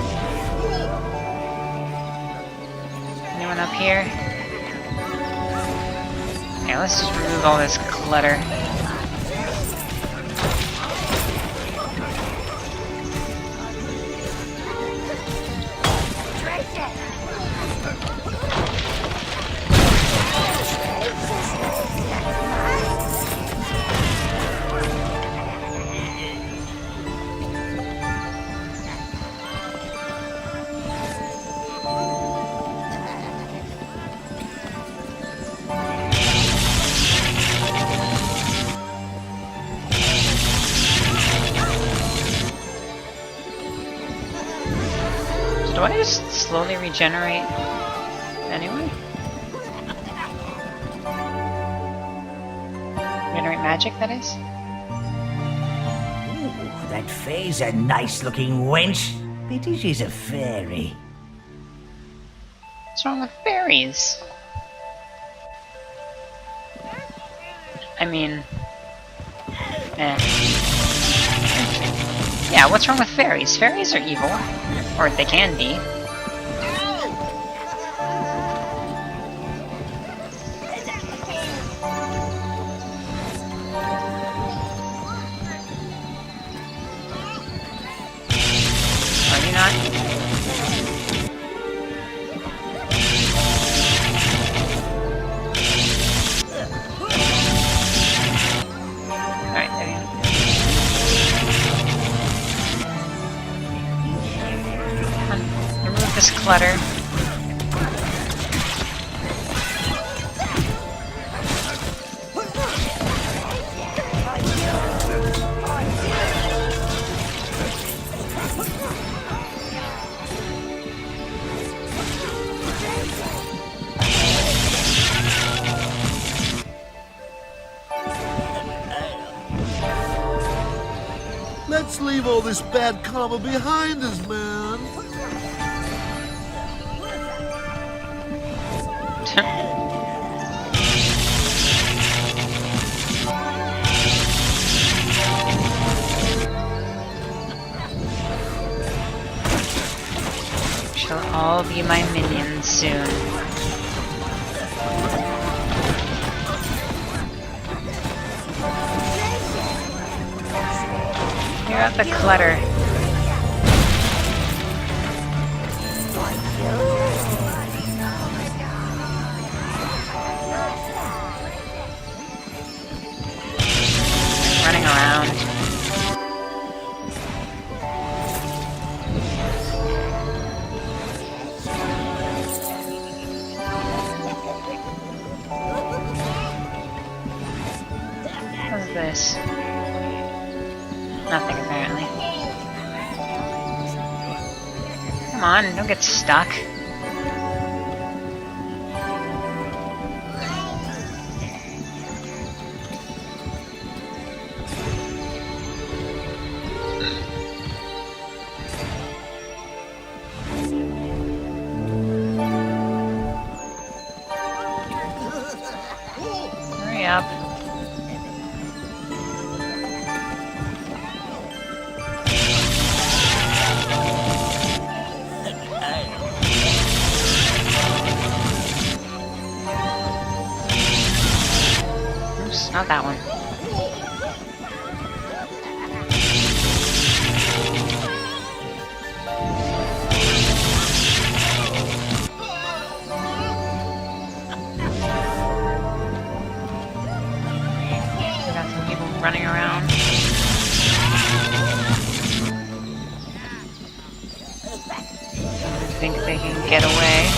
Anyone up here? Okay, let's just remove all this clutter. Do I just slowly regenerate anyway? Regenerate magic, that is? Ooh, that Faye's a nice-looking wench. Pity she's a fairy. What's wrong with fairies? I mean... Yeah, what's wrong with fairies? Fairies are evil. Or they can be. Are you not? Alright, there you go. Remove this clutter. Let's leave all this bad karma behind us, man. Shall all be my minions soon. Clear out the clutter. Running around. What's this? Nothing, apparently. Come on, don't get stuck. Hurry up. Oops, not that one. We got some people running around. I think they can get away.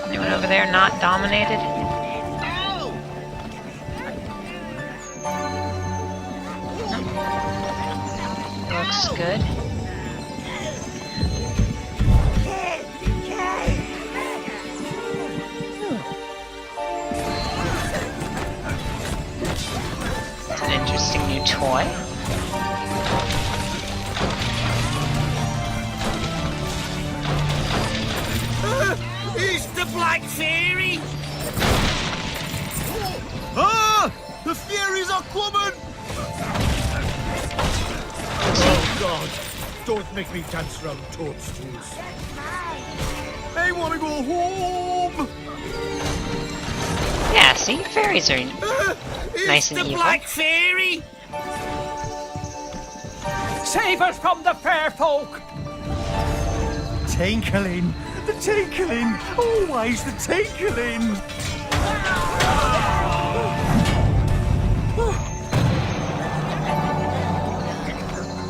Anyone over there not dominated? Looks good. It's an interesting new toy. Is the Black Fairy? Ah! The fairies are coming! Oh God! Don't make me dance around toadstools. I want to go home! Yeah, see? Fairies are nice and the evil. Black Fairy? Save us from the fair folk! Tinkling! The tinkling! Always the tinkling!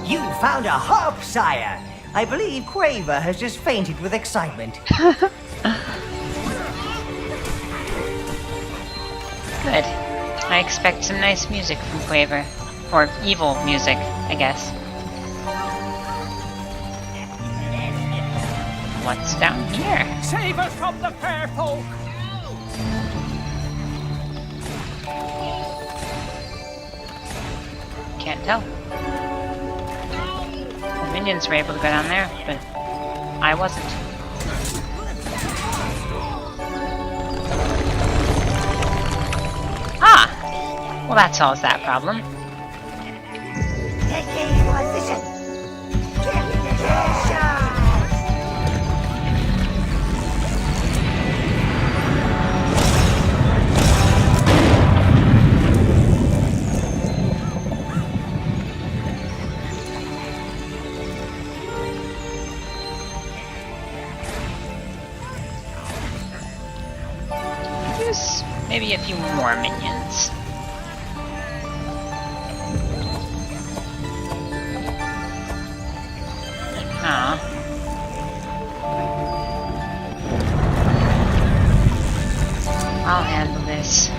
You found a harp, sire. I believe Quaver has just fainted with excitement. Good. I expect some nice music from Quaver. Or evil music, I guess. What's down here? Save us from the fair folk! Can't tell. The minions were able to go down there, but I wasn't. Ah! Well, that solves that problem. Use maybe a few more minions. Aw. I'll handle this.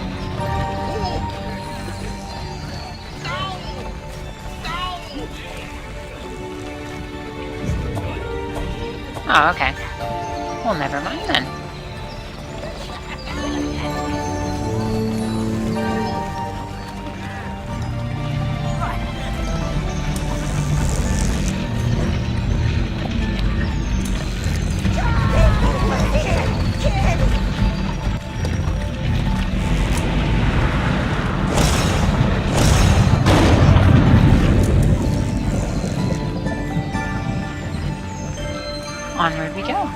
Oh, okay. Well, never mind then. Onward we go.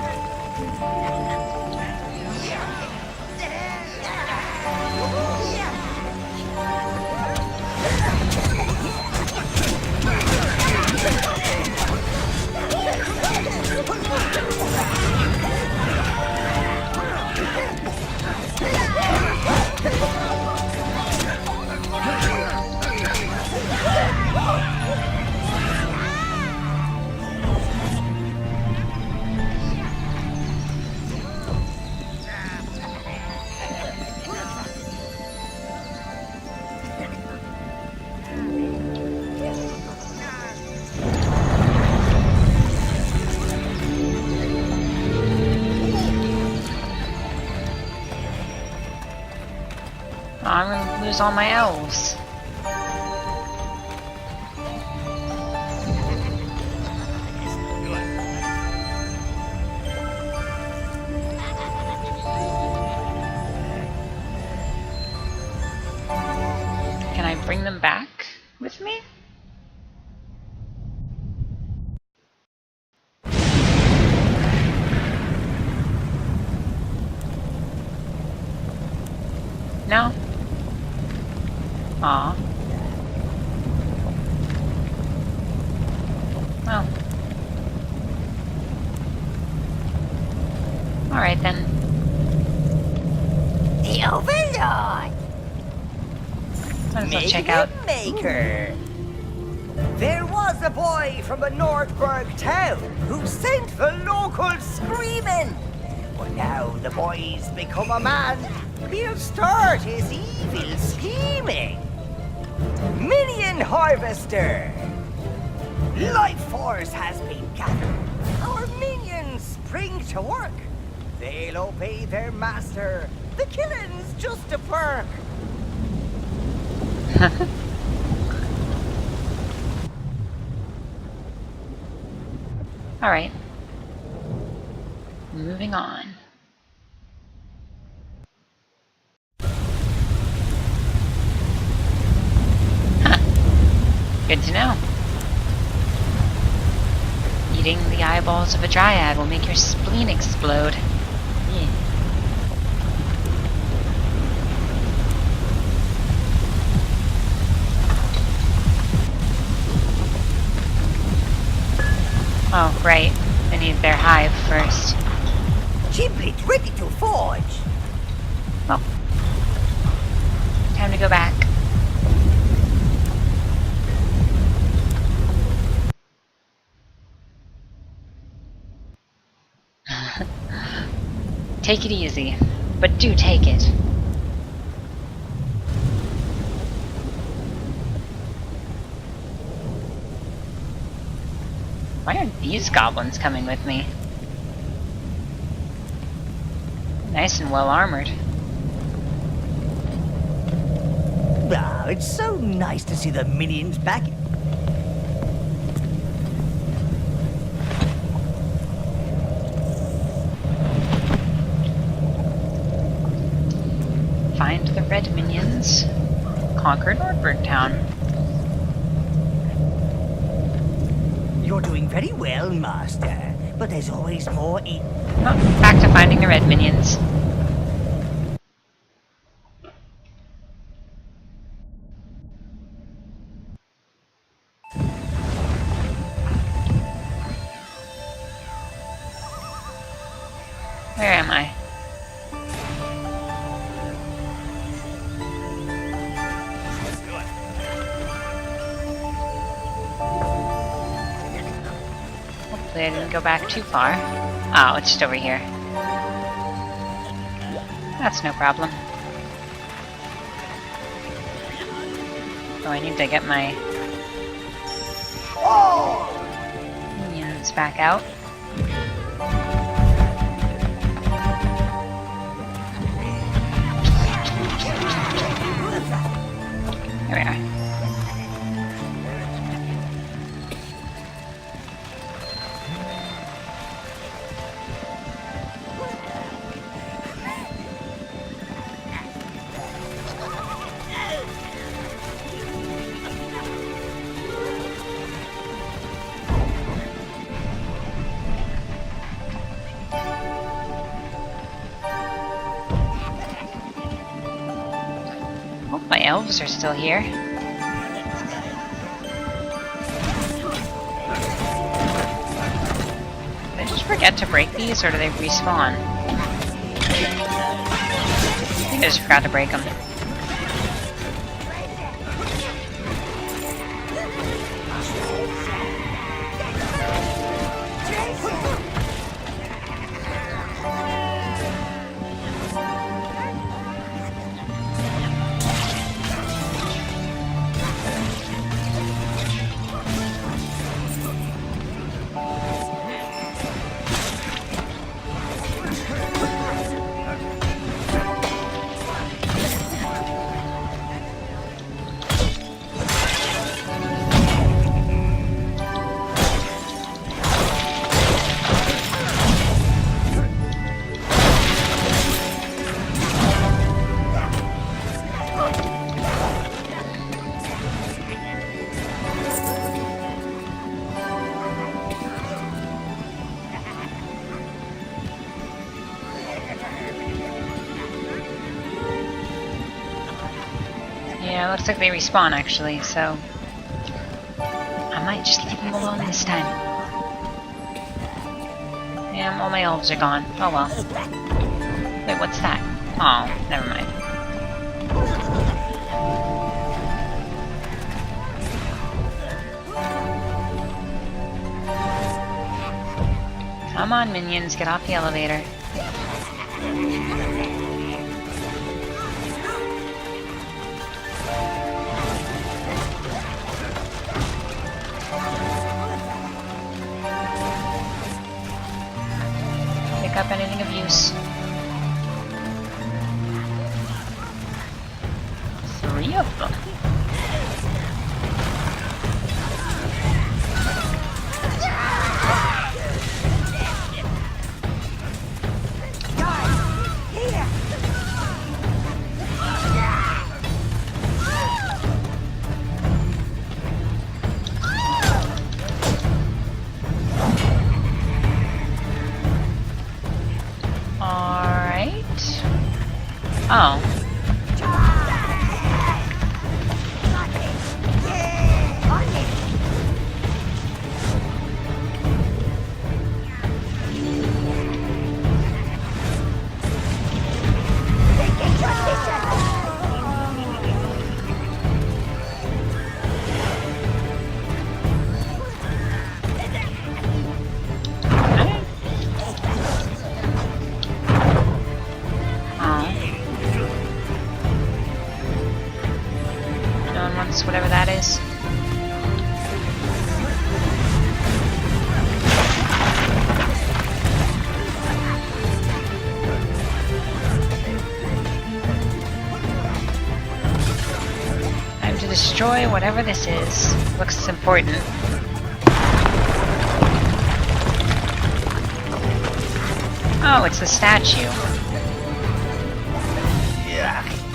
I'm gonna lose all my elves. Can I bring them back with me? No? Aw. Well. Alright then. The Overlord! Might as well check out. Maker. There was a boy from the Nordberg town who sent the locals screaming. But now the boy's become a man. He'll start his evil scheming. Minion Harvester. Life Force has been gathered. Our minions spring to work. They'll obey their master. The killing's just a perk. Alright. Moving on. Huh. Good to know. Eating the eyeballs of a dryad will make your spleen explode. Yeah. Oh, right. I need their hive first. Giblet ready to forge. Well. Time to go back. Take it easy, but do take it. Why aren't these goblins coming with me? Nice and well armored. Ah, it's so nice to see the minions back. Find the red minions. Conquer Nordberg Town. You're doing very well, Master. But there's always more Oh, back to finding the red minions. Where am I? Hopefully I didn't go back too far. Oh, it's just over here. That's no problem. Oh, I need to get my minions back out. Oh, my elves are still here. Did I just forget to break these, or do they respawn? I think I just forgot to break them. Yeah, looks like they respawn actually, so I might just leave them alone this time. Yeah, all my elves are gone. Oh well. Wait, what's that? Oh, never mind. Come on, minions, get off the elevator. Pick up anything of use. 3 of them. Oh. Whatever that is. Time to destroy whatever this is. Looks important. Oh, it's the statue.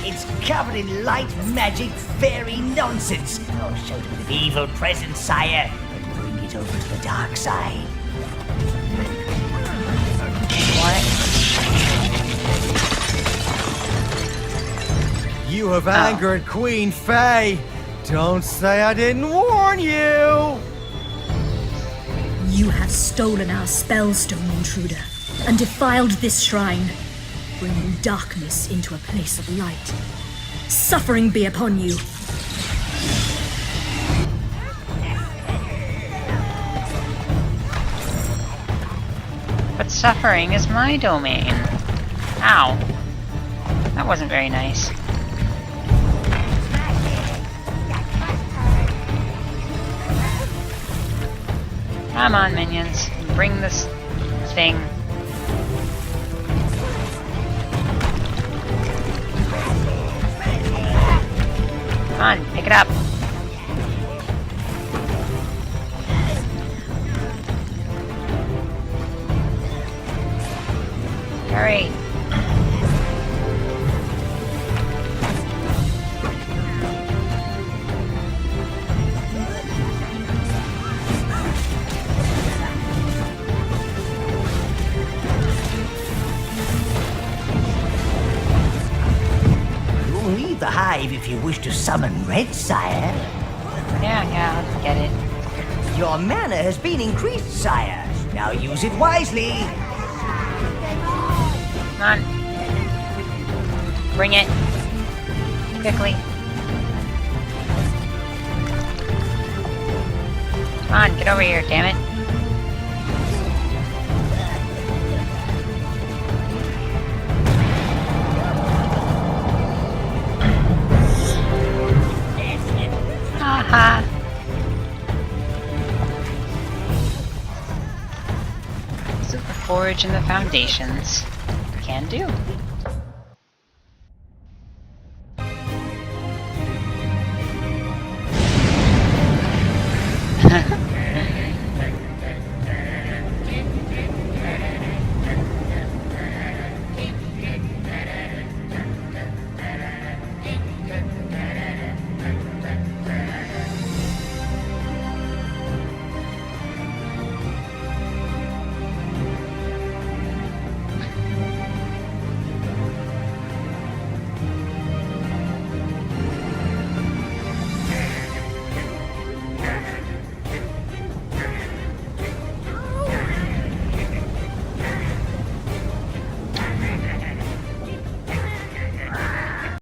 It's covered in light magic fairy nonsense. I'll show them the evil presence, sire, and bring it over to the dark side. What? You have angered Queen Faye. Don't say I didn't warn you. You have stolen our spellstone, intruder, and defiled this shrine, bringing darkness into a place of light. Suffering be upon you. But suffering is my domain. Ow. That wasn't very nice. Come on, minions. Bring this thing. Come on, pick it up. Hurry. You need the hive if you wish to summon Red, sire. Yeah, I'll get it. Your mana has been increased, sire. Now use it wisely. Come on. Bring it. Quickly. Come on, get over here, damn it. Haha. This is the forge and the foundations. Can do.